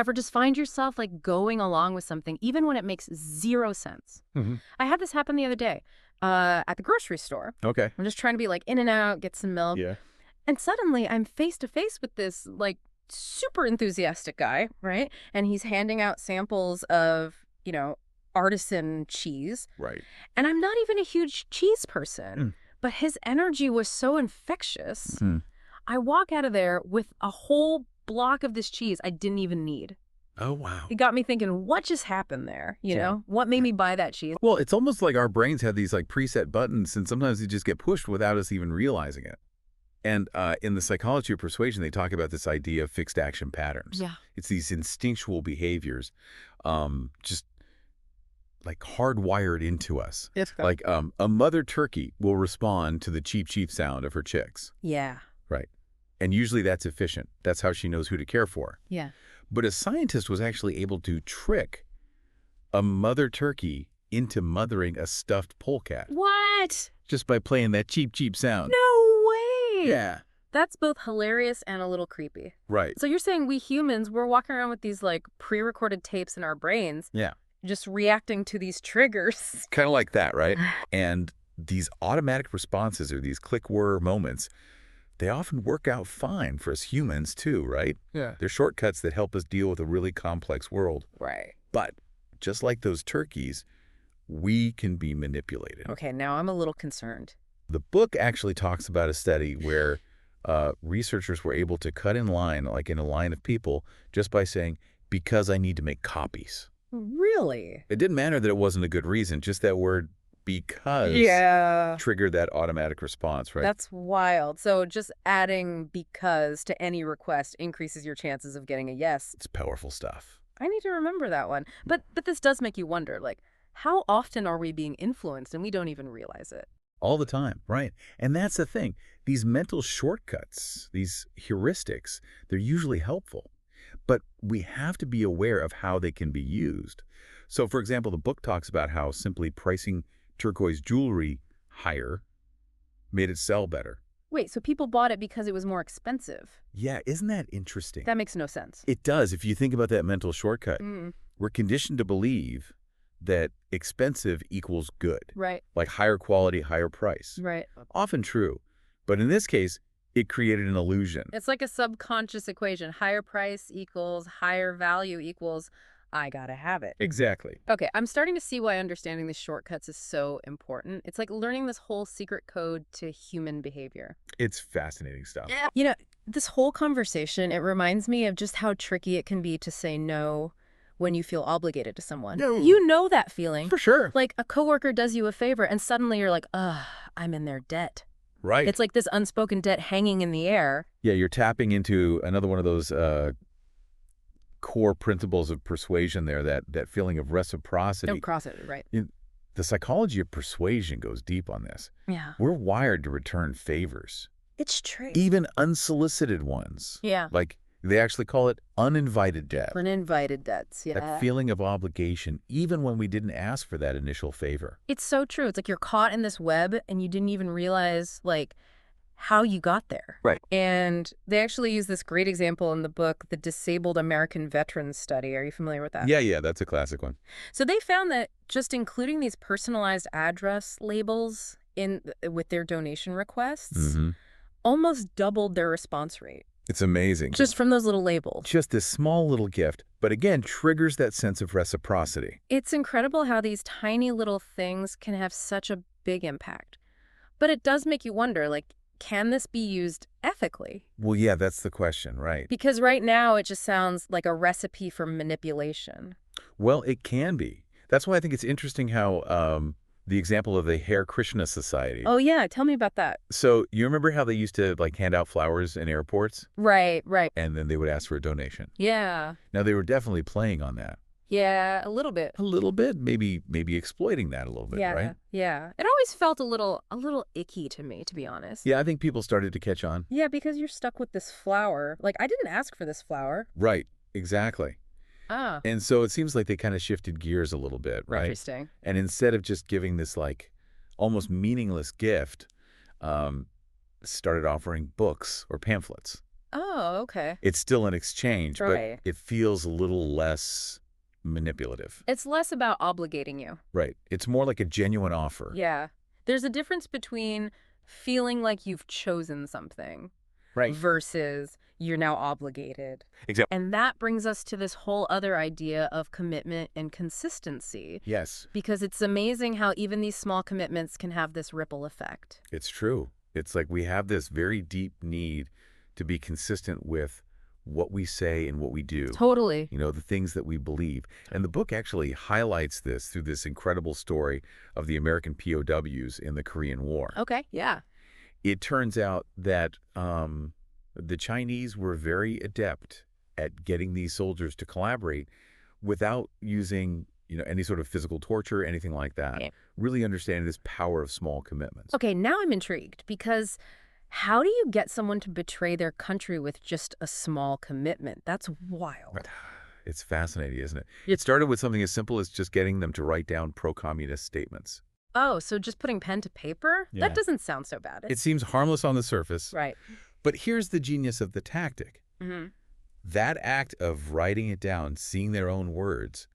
Ever just find yourself like going along with something even when it makes zero sense? I had this happen the other day at the grocery store. Okay. I'm just trying to be like in and out, get some milk. Yeah. And suddenly I'm face to face with this like super enthusiastic guy, right? And he's handing out samples of, artisan cheese. Right. And I'm not even a huge cheese person, but his energy was so infectious. I walk out of there with a whole block of this cheese I didn't even need. Oh, wow. It got me thinking, what just happened there? You know, what made me buy that cheese? Well, it's almost like our brains have these like preset buttons, and sometimes they just get pushed without us even realizing it. And in the Psychology of Persuasion, they talk about this idea of fixed action patterns. Yeah. It's these instinctual behaviors, just like hardwired into us. Like a mother turkey will respond to the cheep, cheep sound of her chicks. Yeah. Right. And usually that's efficient. That's how she knows who to care for. Yeah. But a scientist was actually able to trick a mother turkey into mothering a stuffed polecat. What? Just by playing that cheep, cheep sound. No way. Yeah. That's both hilarious and a little creepy. Right. So you're saying we humans, we're walking around with these like pre-recorded tapes in our brains. Yeah. Just reacting to these triggers. Kind of like that, right? And these automatic responses or these click-whir moments, they often work out fine for us humans too, right? Yeah. They're shortcuts that help us deal with a really complex world. Right. But just like those turkeys, we can be manipulated. Okay, now I'm a little concerned. The book actually talks about a study where researchers were able to cut in line, like in a line of people, just by saying, because I need to make copies. Really? It didn't matter that it wasn't a good reason, just that word because triggered that automatic response, right? That's wild. So just adding because to any request increases your chances of getting a yes. It's powerful stuff. I need to remember that one. But this does make you wonder, like, how often are we being influenced and we don't even realize it? All the time, right? And that's the thing. These mental shortcuts, these heuristics, they're usually helpful. But we have to be aware of how they can be used. So, for example, the book talks about how simply pricing turquoise jewelry higher made it sell better. Wait, so people bought it because it was more expensive? Yeah, isn't that interesting? That makes no sense. It does. If you think about that mental shortcut, we're conditioned to believe that expensive equals good. Right. Like higher quality, higher price. Right. Often true. But in this case, it created an illusion. It's like a subconscious equation. Higher price equals higher value equals I gotta have it. Exactly. Okay, I'm starting to see why understanding these shortcuts is so important. It's like learning this whole secret code to human behavior. It's fascinating stuff. Yeah. This whole conversation, it reminds me of just how tricky it can be to say no when you feel obligated to someone. No. You know that feeling. For sure. Like a coworker does you a favor and suddenly you're like, I'm in their debt. Right. It's like this unspoken debt hanging in the air. Yeah, you're tapping into another one of those core principles of persuasion there, that feeling of reciprocity. Don't cross it, right? The psychology of persuasion goes deep on this. Yeah. We're wired to return favors. It's true. Even unsolicited ones. Yeah. Like, they actually call it uninvited debt. Uninvited debts, yeah. That feeling of obligation, even when we didn't ask for that initial favor. It's so true. It's like you're caught in this web and you didn't even realize, like, how you got there. Right. And they actually use this great example in the book, the Disabled American Veterans Study. Are you familiar with that? Yeah, that's a classic one. So they found that just including these personalized address labels with their donation requests almost doubled their response rate. It's amazing. Just from those little labels. Just this small little gift, but again, triggers that sense of reciprocity. It's incredible how these tiny little things can have such a big impact. But it does make you wonder, like, can this be used ethically? Well, yeah, that's the question, right? Because right now it just sounds like a recipe for manipulation. Well, it can be. That's why I think it's interesting how the example of the Hare Krishna Society. Oh, yeah. Tell me about that. So you remember how they used to like hand out flowers in airports? Right. And then they would ask for a donation. Yeah. Now, they were definitely playing on that. Yeah, a little bit. A little bit, maybe exploiting that a little bit, right? Yeah. It always felt a little icky to me, to be honest. Yeah, I think people started to catch on. Yeah, because you're stuck with this flower. Like, I didn't ask for this flower. Right, exactly. Ah. And so it seems like they kind of shifted gears a little bit, right? Interesting. And instead of just giving this like almost meaningless gift, started offering books or pamphlets. Oh, okay. It's still an exchange, but Right. it feels a little less manipulative. It's less about obligating you. Right. It's more like a genuine offer. Yeah. There's a difference between feeling like you've chosen something Right. versus you're now obligated. Exactly. And that brings us to this whole other idea of commitment and consistency, Yes, because it's amazing how even these small commitments can have this ripple effect. it's true. It's like we have this very deep need to be consistent with what we say and what we do. Totally. The things that we believe. And the book actually highlights this through this incredible story of the American POWs in the Korean War. Okay, yeah. It turns out that the Chinese were very adept at getting these soldiers to collaborate without using, any sort of physical torture, anything like that. Okay. Really understanding this power of small commitments. Okay, now I'm intrigued because how do you get someone to betray their country with just a small commitment? That's wild. Right. It's fascinating, isn't it? It started with something as simple as just getting them to write down pro-communist statements. Oh, so just putting pen to paper? Yeah. That doesn't sound so bad. It seems harmless on the surface, Right. but here's the genius of the tactic. Mm-hmm. That act of writing it down, seeing their own words,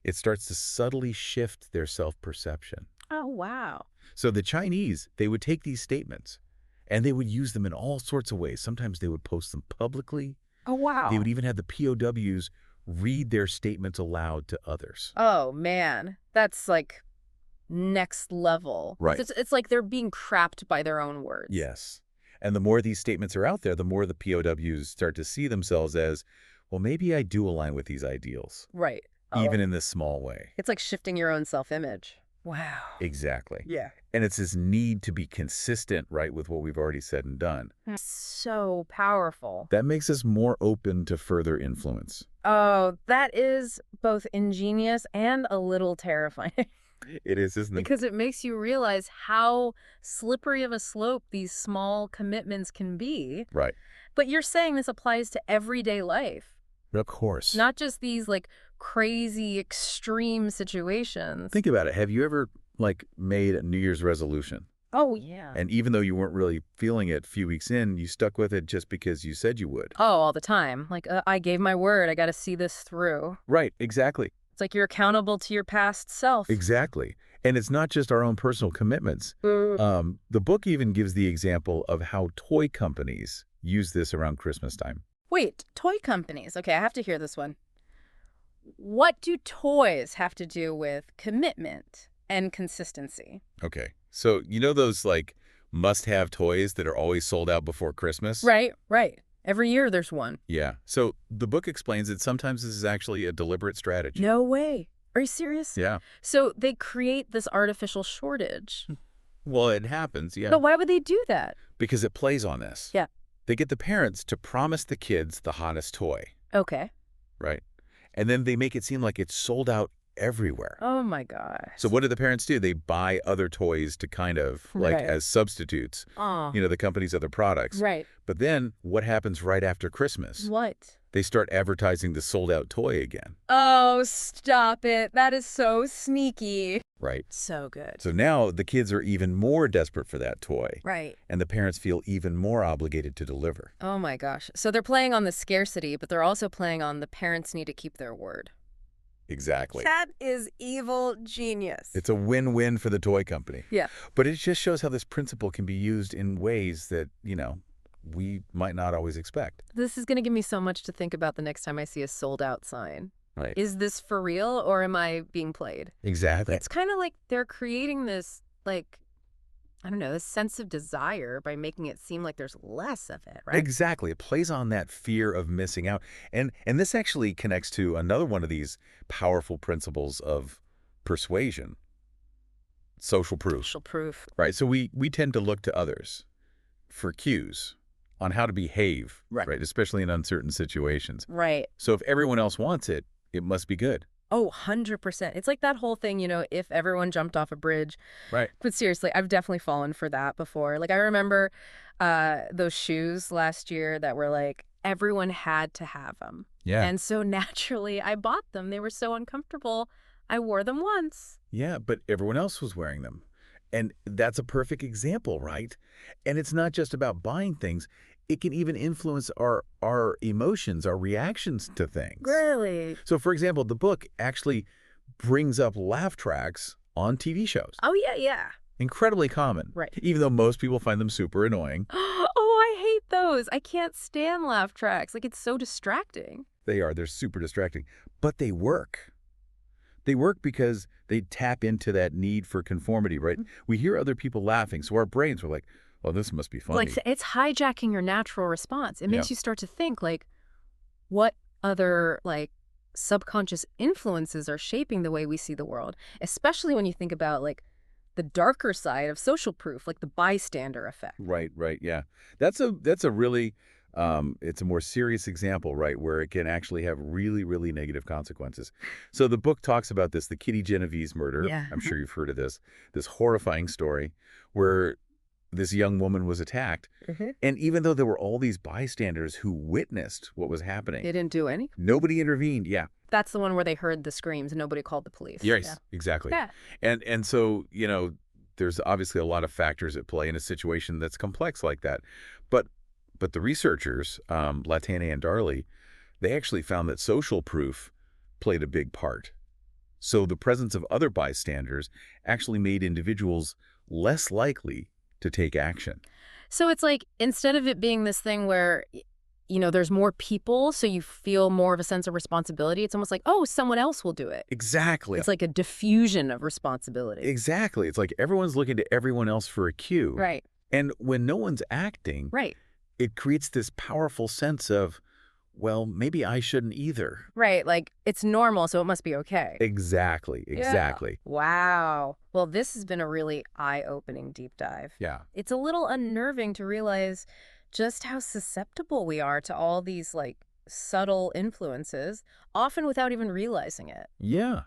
it starts to subtly shift their self-perception. Oh, wow. So the Chinese, they would take these statements and they would use them in all sorts of ways. Sometimes they would post them publicly. Oh, wow. They would even have the POWs read their statements aloud to others. Oh, man. That's like next level. Right. It's like they're being trapped by their own words. Yes. And the more these statements are out there, the more the POWs start to see themselves as, well, maybe I do align with these ideals, Right. even in this small way. It's like shifting your own self-image. Wow. Exactly. Yeah. And it's this need to be consistent, right, with what we've already said and done. So powerful. That makes us more open to further influence. Oh, that is both ingenious and a little terrifying. It is, isn't it? Because it makes you realize how slippery of a slope these small commitments can be. Right. But you're saying this applies to everyday life, Of course. not just these like crazy extreme situations. Think about it. Have you ever, made a New Year's resolution? Oh, yeah. And even though you weren't really feeling it a few weeks in, you stuck with it just because you said you would. Oh, all the time. Like, I gave my word. I got to see this through. Right. Exactly. It's like you're accountable to your past self. Exactly. And it's not just our own personal commitments. Mm. The book even gives the example of how toy companies use this around Christmas time. Wait, toy companies. Okay, I have to hear this one. What do toys have to do with commitment and consistency? Okay. So, those must-have toys that are always sold out before Christmas? Right, right. Every year there's one. Yeah. So the book explains that sometimes this is actually a deliberate strategy. No way. Are you serious? Yeah. So they create this artificial shortage. Well, it happens, yeah. But why would they do that? Because it plays on this. Yeah. They get the parents to promise the kids the hottest toy, Okay. right? And then they make it seem like it's sold out everywhere. Oh my gosh. So what do the parents do? They buy other toys to kind of, Right. as substitutes, Oh. the company's other products. Right. But then what happens right after Christmas? What? They start advertising the sold-out toy again. Oh, stop it. That is so sneaky. Right. So good. So now the kids are even more desperate for that toy. Right. And the parents feel even more obligated to deliver. Oh my gosh. So they're playing on the scarcity, but they're also playing on the parents need to keep their word. Exactly. That is evil genius. It's a win-win for the toy company. Yeah. But it just shows how this principle can be used in ways that, we might not always expect. This is going to give me so much to think about the next time I see a sold out sign. Right. Is this for real or am I being played? Exactly. It's kind of like they're creating this, I don't know, this sense of desire by making it seem like there's less of it, right? Exactly. It plays on that fear of missing out. And this actually connects to another one of these powerful principles of persuasion. Social proof. Social proof. Right. So we tend to look to others for cues on how to behave, Right. Especially in uncertain situations. Right. So if everyone else wants it, it must be good. Oh, 100%. It's like that whole thing, if everyone jumped off a bridge. Right. But seriously, I've definitely fallen for that before. I remember those shoes last year that were everyone had to have them. Yeah. And so naturally, I bought them. They were so uncomfortable. I wore them once. Yeah, but everyone else was wearing them. And that's a perfect example, right? And it's not just about buying things. it can even influence our emotions, our reactions to things. Really? So, for example, the book actually brings up laugh tracks on TV shows. Oh, yeah, yeah. Incredibly common. Right. Even though most people find them super annoying. Oh, I hate those. I can't stand laugh tracks. Like, it's so distracting. They're super distracting. But they work. They work because they tap into that need for conformity, right? We hear other people laughing, so our brains are like, well, this must be funny. Like, it's hijacking your natural response. It makes Yeah. you start to think, like, what other, like, subconscious influences are shaping the way we see the world, especially when you think about, like, the darker side of social proof, like the bystander effect. Right, yeah. That's a really, it's a more serious example, right, where it can actually have really, really negative consequences. So the book talks about this, the Kitty Genovese murder. Yeah. I'm sure you've heard of this horrifying story where this young woman was attacked. And even though there were all these bystanders who witnessed what was happening, They didn't do any? nobody intervened. Yeah. That's the one where they heard the screams and nobody called the police. Yes, Yeah. exactly. Yeah. And so, there's obviously a lot of factors at play in a situation that's complex like that. But the researchers, Latane and Darley, they actually found that social proof played a big part. So the presence of other bystanders actually made individuals less likely to take action. So it's like, instead of it being this thing where, there's more people, so you feel more of a sense of responsibility, it's almost like, oh, someone else will do it. Exactly. It's like a diffusion of responsibility. Exactly. It's like everyone's looking to everyone else for a cue. Right. And when no one's acting, Right. it creates this powerful sense of, well, maybe I shouldn't either. Right. Like, it's normal, so it must be okay. Exactly. Yeah. Wow. Well, this has been a really eye-opening deep dive. Yeah. It's a little unnerving to realize just how susceptible we are to all these, like, subtle influences, often without even realizing it. Yeah.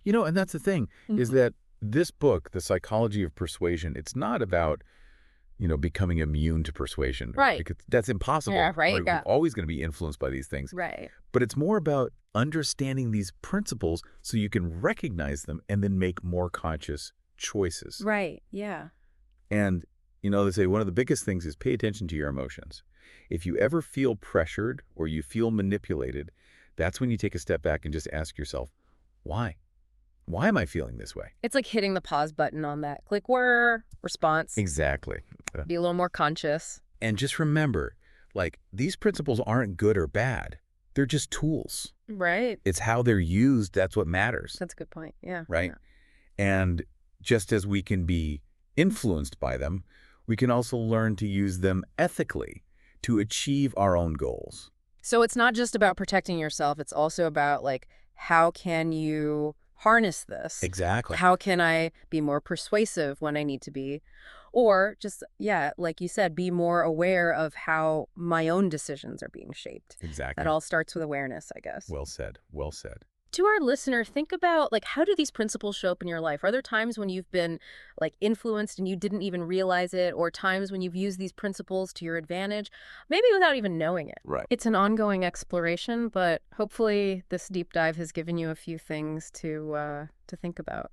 And that's the thing, is that this book, The Psychology of Persuasion, it's not about, becoming immune to persuasion. Right. Because that's impossible. Yeah, right, We're yeah. always going to be influenced by these things. Right. But it's more about understanding these principles so you can recognize them and then make more conscious choices. Right. Yeah. And, they say one of the biggest things is pay attention to your emotions. If you ever feel pressured or you feel manipulated, that's when you take a step back and just ask yourself, why? Why am I feeling this way? It's like hitting the pause button on that click whir response. Exactly. Be a little more conscious. And just remember, these principles aren't good or bad. They're just tools. Right. It's how they're used that's what matters. That's a good point. Yeah. Right? Yeah. And just as we can be influenced by them, we can also learn to use them ethically to achieve our own goals. So it's not just about protecting yourself. It's also about, like, how can you harness this? Exactly. How can I be more persuasive when I need to be? Or just, yeah, like you said, be more aware of how my own decisions are being shaped. Exactly. That all starts with awareness, I guess. Well said. Well said. To our listener, think about, like, how do these principles show up in your life? Are there times when you've been, like, influenced and you didn't even realize it, or times when you've used these principles to your advantage, maybe without even knowing it? Right. It's an ongoing exploration, but hopefully this deep dive has given you a few things to think about.